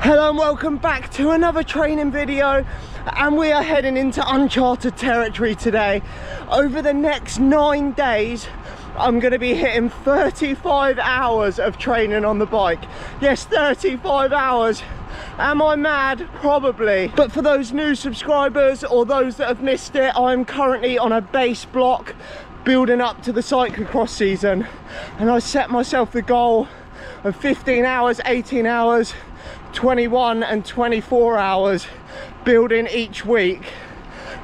Hello and welcome back to another training video, and we are heading into uncharted territory today. Over the next 9 days I'm going to be hitting 35 hours of training on the bike. Yes, 35 hours. Am I mad? Probably. But for those new subscribers or those that have missed it, I'm currently on a base block building up to the cyclocross season, and I set myself the goal of 15 hours, 18 hours, 21 and 24 hours building each week.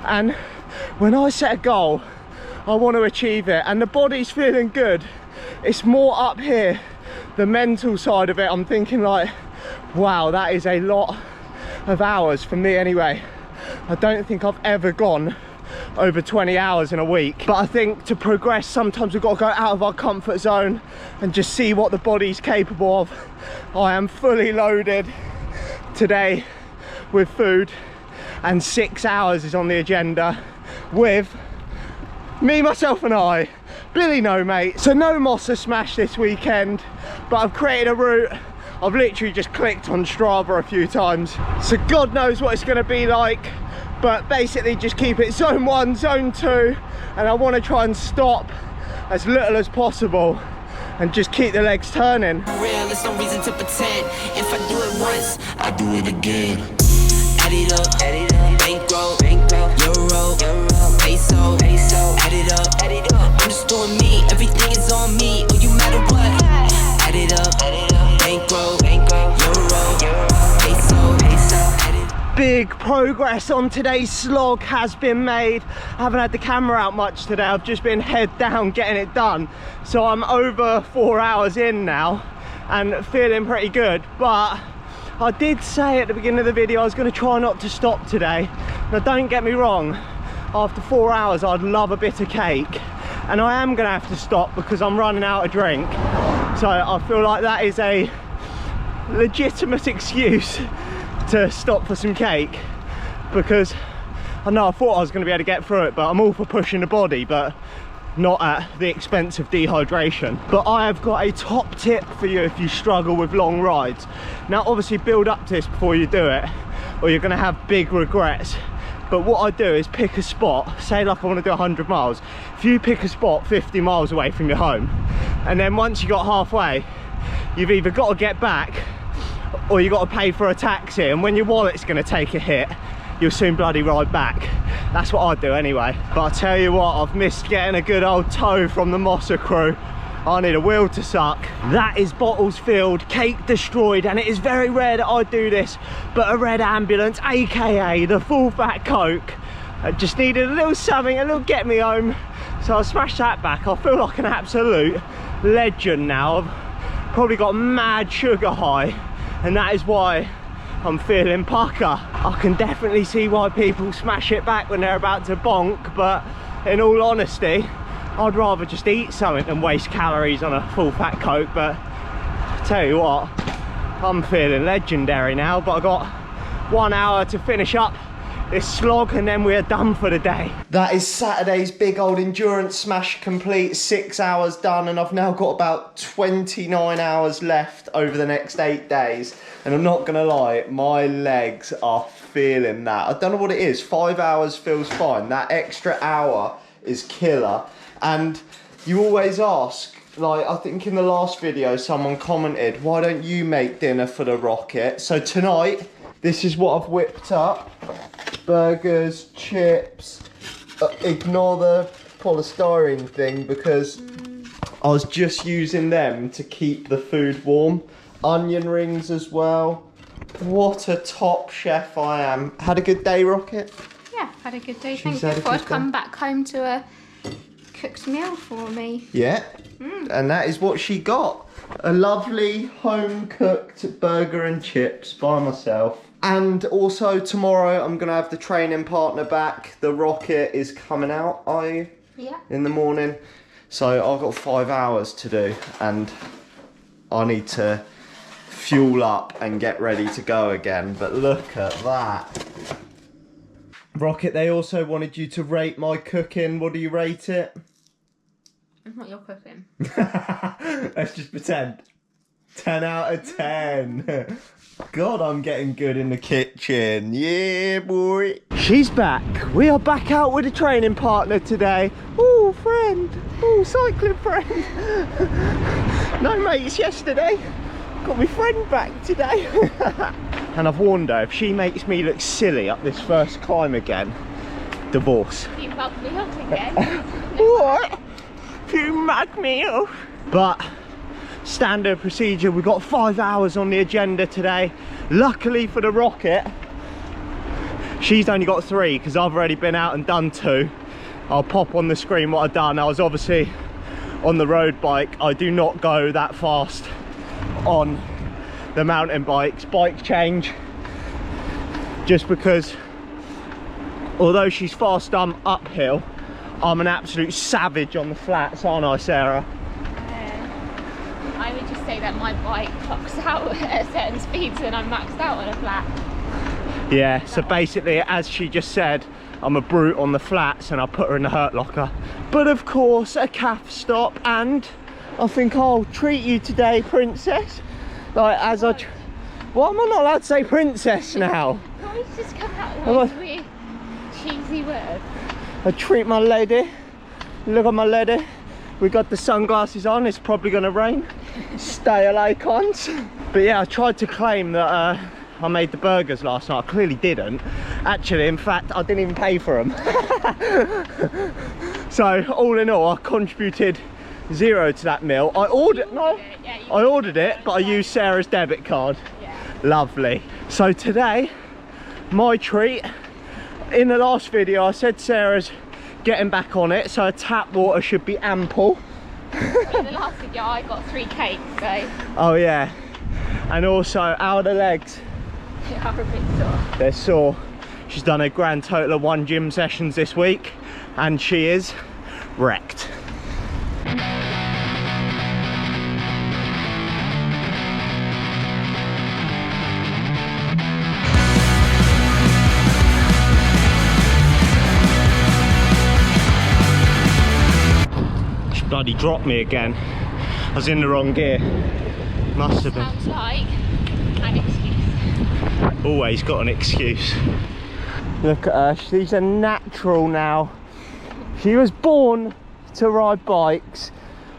And when I set a goal, I want to achieve it, and the body's feeling good. It's more up here, the mental side of it. I'm thinking like, wow, that is a lot of hours for me anyway. I don't think I've ever gone over 20 hours in a week, but I think to progress sometimes we've got to go out of our comfort zone and just see what the body's capable of. I am fully loaded today with food, and 6 hours is on the agenda with me, myself and I. Billy no mate. So no Mossa Smash this weekend, but I've created a route. I've literally just clicked on Strava a few times, so God knows what it's going to be like. But basically just keep it zone 1, zone 2, and I want to try and stop as little as possible and just keep the legs turning. Real, there's no reason to pretend. If I do it once, I do it again. Add it up, bankroll, euro, peso, add it up, I'm just doing me, everything is on me, oh you matter what. Add it up, bankroll, euro, peso, add it up. Big progress on today's slog has been made. I haven't had the camera out much today. I've just been head down getting it done. So I'm over 4 hours in now and feeling pretty good. But I did say at the beginning of the video I was going to try not to stop today. Now don't get me wrong, after 4 hours I'd love a bit of cake. And I am going to have to stop because I'm running out of drink. So I feel like that is a legitimate excuse to stop for some cake, because I know I thought I was going to be able to get through it, but I'm all for pushing the body, but not at the expense of dehydration. But I have got a top tip for you if you struggle with long rides. Now obviously build up to this before you do it, or you're going to have big regrets. But what I do is pick a spot, say like I want to do 100 miles. If you pick a spot 50 miles away from your home, and then once you got halfway, you've either got to get back or you got to pay for a taxi, and when your wallet's going to take a hit, you'll soon bloody ride back. That's what I do anyway. But I tell you what, I've missed getting a good old tow from the Mossa crew. I need a wheel to suck. That is bottles filled, cake destroyed, and it is very rare that I do this, but a red ambulance, aka the full fat Coke, just needed a little something, a little get me home, so I smashed that back. I feel like an absolute legend now. I've probably got mad sugar high, and that is why I'm feeling pucker. I can definitely see why people smash it back when they're about to bonk, but in all honesty, I'd rather just eat something than waste calories on a full fat Coke. But I tell you what, I'm feeling legendary now. But I've got 1 hour to finish up this slog and then we're done for the day. That is Saturday's big old endurance smash complete. 6 hours done, and I've now got about 29 hours left over the next 8 days. And I'm not gonna lie, my legs are feeling that. I don't know what it is, 5 hours feels fine. That extra hour is killer. And you always ask, like I think in the last video someone commented, why don't you make dinner for the rocket? So tonight, this is what I've whipped up. Burgers, chips, ignore the polystyrene thing because I was just using them to keep the food warm. Onion rings as well. What a top chef I am. Had a good day, Rocket? Yeah, had a good day. Thank you. Thought I'd come back home to a cooked meal for me. Yeah, and that is what she got. A lovely home-cooked burger and chips by myself. And also tomorrow I'm gonna have the training partner back. The Rocket is coming out, in the morning. So I've got 5 hours to do, and I need to fuel up and get ready to go again. But look at that. Rocket, they also wanted you to rate my cooking. What do you rate it? It's not your cooking. Let's just pretend. 10 out of 10. God, I'm getting good in the kitchen. Yeah, boy. She's back. We are back out with a training partner today. Oh, friend. Oh, cycling friend. No mates yesterday. Got my friend back today. And I've warned her, if she makes me look silly up this first climb again, divorce. You mugged me off again. What? You mugged me off. But standard procedure, we've got 5 hours on the agenda today. Luckily for the rocket, she's only got 3 because I've already been out and done 2. I'll pop on the screen what I've done. I was obviously on the road bike. I do not go that fast on the mountain bikes. Bike change, just because although she's fast uphill, I'm an absolute savage on the flats, aren't I, Sarah? I would just say that my bike clocks out at certain speeds and I'm maxed out on a flat. Yeah, so basically, as she just said, I'm a brute on the flats and I put her in the hurt locker. But of course, a calf stop, and I think I'll treat you today, princess. Like, as I... What, am I not allowed to say princess now? Always just come out with those weird, cheesy words. I treat my lady. Look at my lady. We got the sunglasses on, it's probably gonna rain. Stay icons. But yeah, I tried to claim that I made the burgers last night. I clearly didn't. Actually, in fact, I didn't even pay for them. So all in all, I contributed 0 to that meal. I ordered it, but I used Sarah's debit card. Yeah. Lovely. So today, my treat. In the last video, I said Sarah's getting back on it, so her tap water should be ample. In the last video, I got 3 cakes, so... Oh yeah. And also, how are the legs? They are a bit sore. They're sore. She's done a grand total of 1 gym sessions this week, and she is wrecked. Bloody dropped me again. I was in the wrong gear. Must have been. Sounds like an excuse. Always got an excuse. Look at her, she's a natural now. She was born to ride bikes,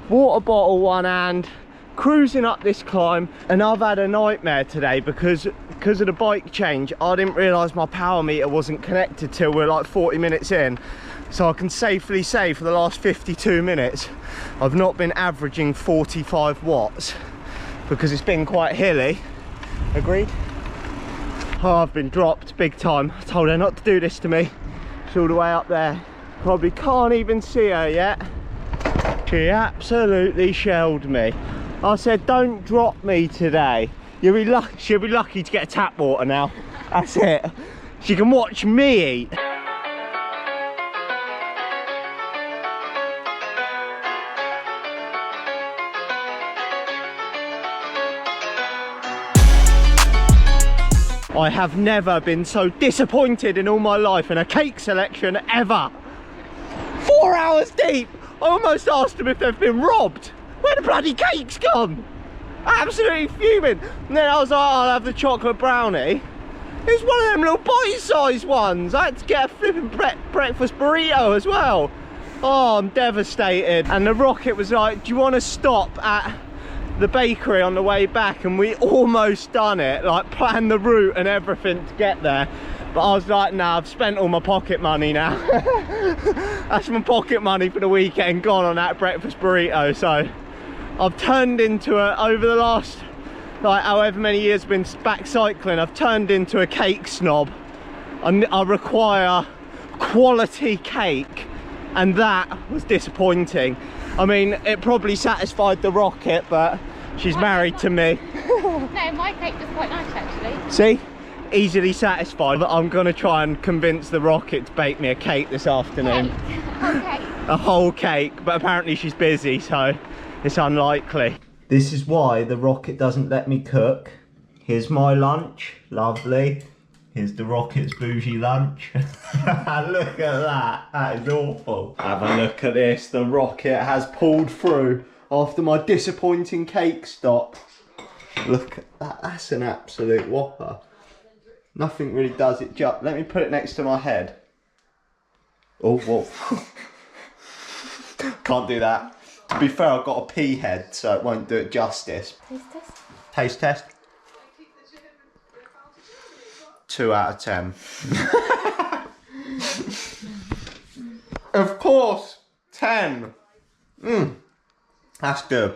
water bottle one hand, cruising up this climb, and I've had a nightmare today because of the bike change. I didn't realise my power meter wasn't connected till we're like 40 minutes in. So I can safely say for the last 52 minutes, I've not been averaging 45 watts because it's been quite hilly. Agreed? Oh, I've been dropped big time. I told her not to do this to me. She's all the way up there. Probably can't even see her yet. She absolutely shelled me. I said, don't drop me today. She'll be lucky to get a tap water now. That's it. She can watch me eat. I have never been so disappointed in all my life in a cake selection ever. 4 hours deep. I almost asked them if they've been robbed. Where the bloody cake's gone? Absolutely fuming. And then I was like, oh, I'll have the chocolate brownie. It's one of them little bite-sized ones. I had to get a flipping breakfast burrito as well. Oh, I'm devastated. And the rocket was like, do you want to stop at the bakery on the way back? And we almost done it, like planned the route and everything to get there. But I was like, nah, I've spent all my pocket money now. That's my pocket money for the weekend gone on that breakfast burrito. So I've turned into over the last, like, however many years I've been back cycling, I've turned into a cake snob. I require quality cake, and that was disappointing. I mean, it probably satisfied the rocket, but she's married to me. No, my cake was quite nice actually. See? Easily satisfied. But I'm gonna try and convince the rocket to bake me a cake this afternoon. Okay. A whole cake, but apparently she's busy, so it's unlikely. This is why the rocket doesn't let me cook. Here's my lunch, lovely. Here's the rocket's bougie lunch. Look at that, that is awful. Have a look at this, the rocket has pulled through after my disappointing cake stop. Look at that, that's an absolute whopper. Nothing really does it just. Let me put it next to my head. Oh, whoa. Can't do that. To be fair, I've got a pea head, so it won't do it justice. Taste test. Taste test. 2 out of 10. Of course, 10. That's good.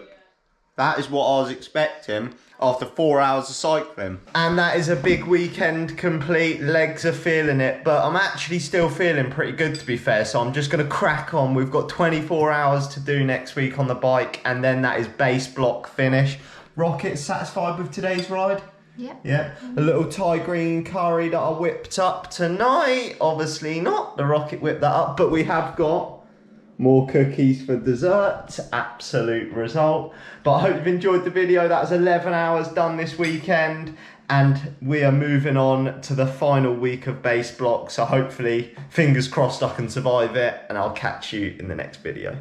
That is what I was expecting after 4 hours of cycling. And that is a big weekend complete. Legs are feeling it, but I'm actually still feeling pretty good, to be fair. So I'm just gonna crack on. We've got 24 hours to do next week on the bike, and then that is base block finish. Rocket, satisfied with today's ride? Yep. Yeah, a little Thai green curry that I whipped up tonight. Obviously not the Rocket whipped that up, but we have got more cookies for dessert. Absolute result. But I hope you've enjoyed the video. That was 11 hours done this weekend, and we are moving on to the final week of base block. So hopefully, fingers crossed, I can survive it, and I'll catch you in the next video.